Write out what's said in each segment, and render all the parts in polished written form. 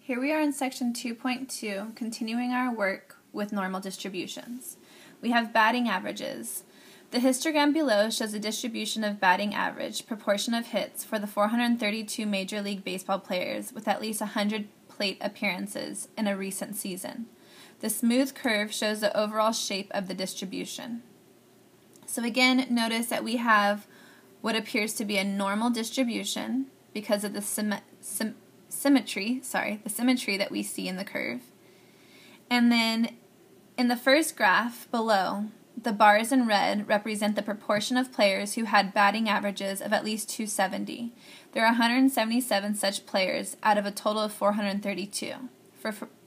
Here we are in section 2.2, continuing our work with normal distributions. We have batting averages. The histogram below shows the distribution of batting average, proportion of hits, for the 432 Major League Baseball players with at least 100 plate appearances in a recent season. The smooth curve shows the overall shape of the distribution. So again, notice that we have what appears to be a normal distribution because of the symmetry that we see in the curve. And then in the first graph below, the bars in red represent the proportion of players who had batting averages of at least 270. There are 177 such players out of a total of 432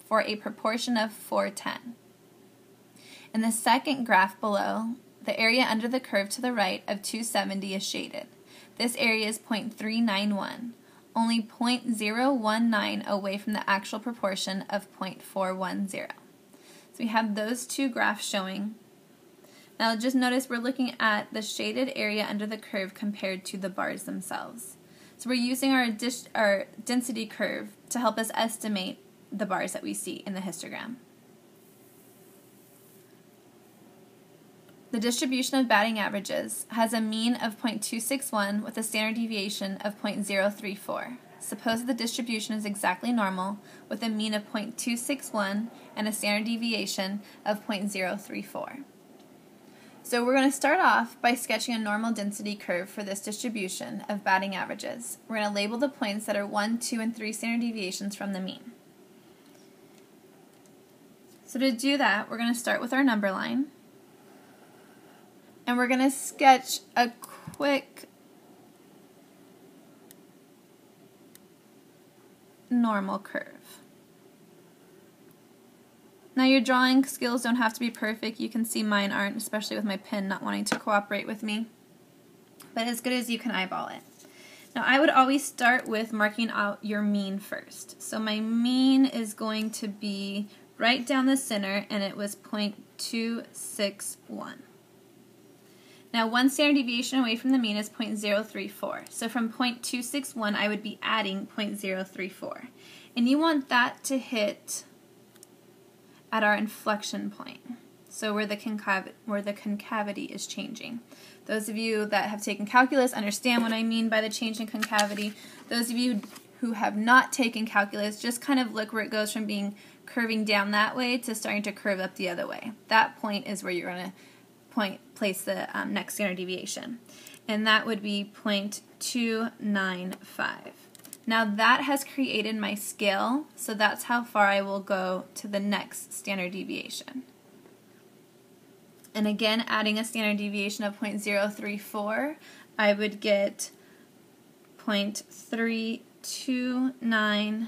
for a proportion of 410. In the second graph below, the area under the curve to the right of 270 is shaded. This area is 0.391. Only 0.019 away from the actual proportion of 0.410. So we have those two graphs showing. Now just notice we're looking at the shaded area under the curve compared to the bars themselves. So we're using our density curve to help us estimate the bars that we see in the histogram. The distribution of batting averages has a mean of 0.261 with a standard deviation of 0.034. Suppose the distribution is exactly normal with a mean of 0.261 and a standard deviation of 0.034. So we're going to start off by sketching a normal density curve for this distribution of batting averages. We're going to label the points that are 1, 2, and 3 standard deviations from the mean. So to do that, we're going to start with our number line. And we're going to sketch a quick normal curve. Now your drawing skills don't have to be perfect. You can see mine aren't, especially with my pen not wanting to cooperate with me. But as good as you can eyeball it. Now I would always start with marking out your mean first. So my mean is going to be right down the center, and it was 0.261. Now, one standard deviation away from the mean is 0.034. So from 0.261, I would be adding 0.034. And you want that to hit at our inflection point, so where the concavity is changing. Those of you that have taken calculus understand what I mean by the change in concavity. Those of you who have not taken calculus, just kind of look where it goes from being curving down that way to starting to curve up the other way. That point is where you're going to place the next standard deviation, and that would be 0.295. Now that has created my scale, so that's how far I will go to the next standard deviation. And again, adding a standard deviation of 0.034, I would get 0.329.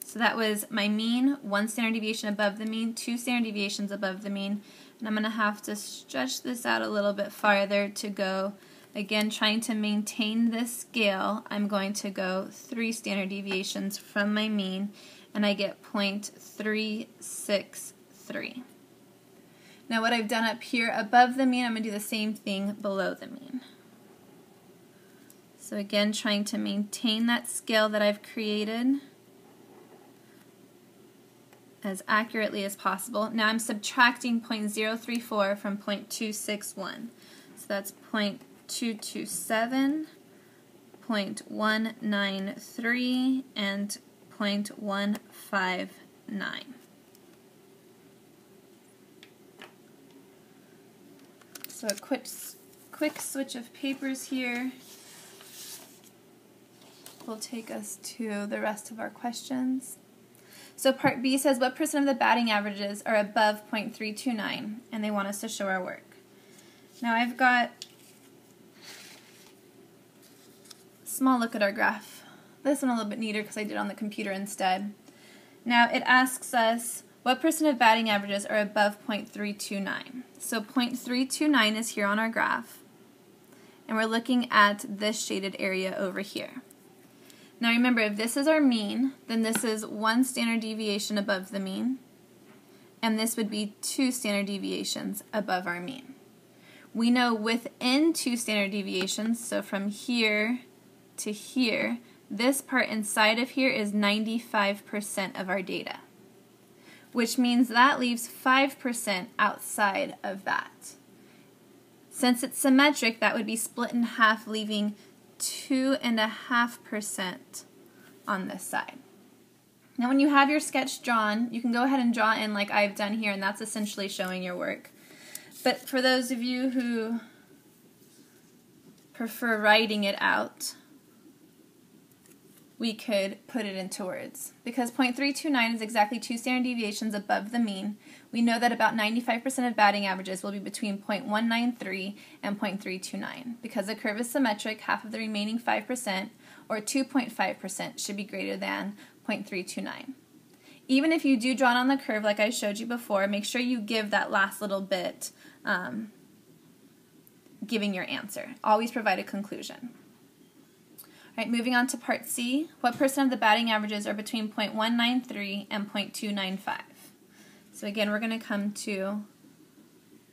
So that was my mean, one standard deviation above the mean, two standard deviations above the mean. And I'm going to have to stretch this out a little bit farther to go. Again, trying to maintain this scale, I'm going to go 3 standard deviations from my mean, and I get 0.363. Now what I've done up here above the mean, I'm going to do the same thing below the mean. So again, trying to maintain that scale that I've created as accurately as possible. Now I'm subtracting 0.034 from 0.261. So that's 0.227, 0.193, and 0.159. So a quick switch of papers here will take us to the rest of our questions. So part B says, what percent of the batting averages are above 0.329? And they want us to show our work. Now I've got a small look at our graph. This one a little bit neater because I did it on the computer instead. Now it asks us, what percent of batting averages are above 0.329? So 0.329 is here on our graph. And we're looking at this shaded area over here. Now remember, if this is our mean, then this is 1 standard deviation above the mean, and this would be 2 standard deviations above our mean. We know within 2 standard deviations, so from here to here, this part inside of here is 95% of our data, which means that leaves 5% outside of that. Since it's symmetric, that would be split in half, leaving 2.5% on this side. Now when you have your sketch drawn, you can go ahead and draw in like I've done here, and that's essentially showing your work. But for those of you who prefer writing it out, we could put it into words. Because 0.329 is exactly 2 standard deviations above the mean, we know that about 95% of batting averages will be between 0.193 and 0.329. Because the curve is symmetric, half of the remaining 5%, or 2.5%, should be greater than 0.329. Even if you do draw it on the curve like I showed you before, make sure you give that last little bit giving your answer. Always provide a conclusion. All right, moving on to part C. What percent of the batting averages are between 0.193 and 0.295? So again, we're going to come to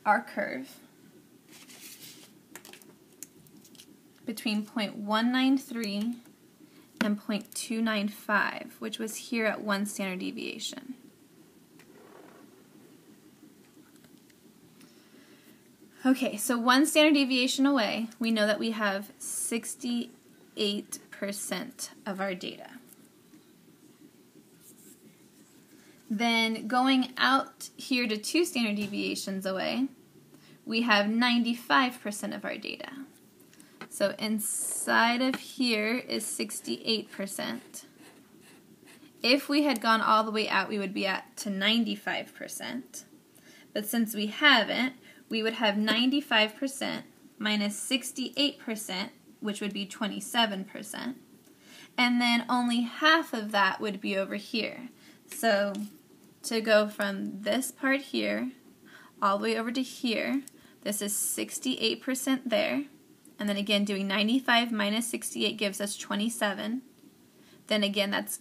our curve between 0.193 and 0.295, which was here at 1 standard deviation. Okay, so 1 standard deviation away, we know that we have 68% of our data. Then going out here to 2 standard deviations away, we have 95% of our data. So inside of here is 68%. If we had gone all the way out, we would be at to 95%. But since we haven't, we would have 95% minus 68%, which would be 27%. And then only half of that would be over here. So to go from this part here all the way over to here, this is 68% there. And then again, doing 95 minus 68 gives us 27. Then again, that's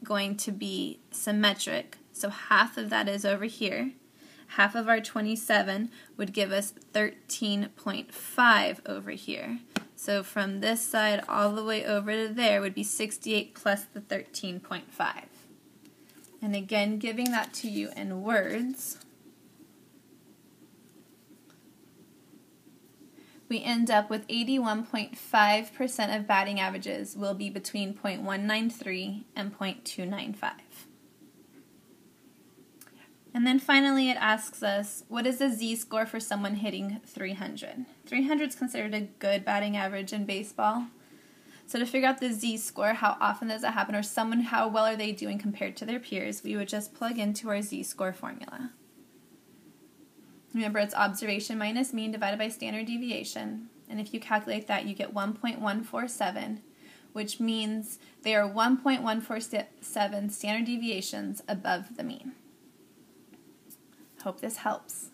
going to be symmetric. So half of that is over here. Half of our 27 would give us 13.5 over here. So from this side all the way over to there would be 68 plus the 13.5. And again, giving that to you in words, we end up with 81.5% of batting averages will be between 0.193 and 0.295. And then finally it asks us, what is the Z-score for someone hitting 300? 300 is considered a good batting average in baseball. So to figure out the Z-score, how often does it happen, or someone, how well are they doing compared to their peers, we would just plug into our Z-score formula. Remember, it's observation minus mean divided by standard deviation. And if you calculate that, you get 1.147, which means they are 1.147 standard deviations above the mean. Hope this helps.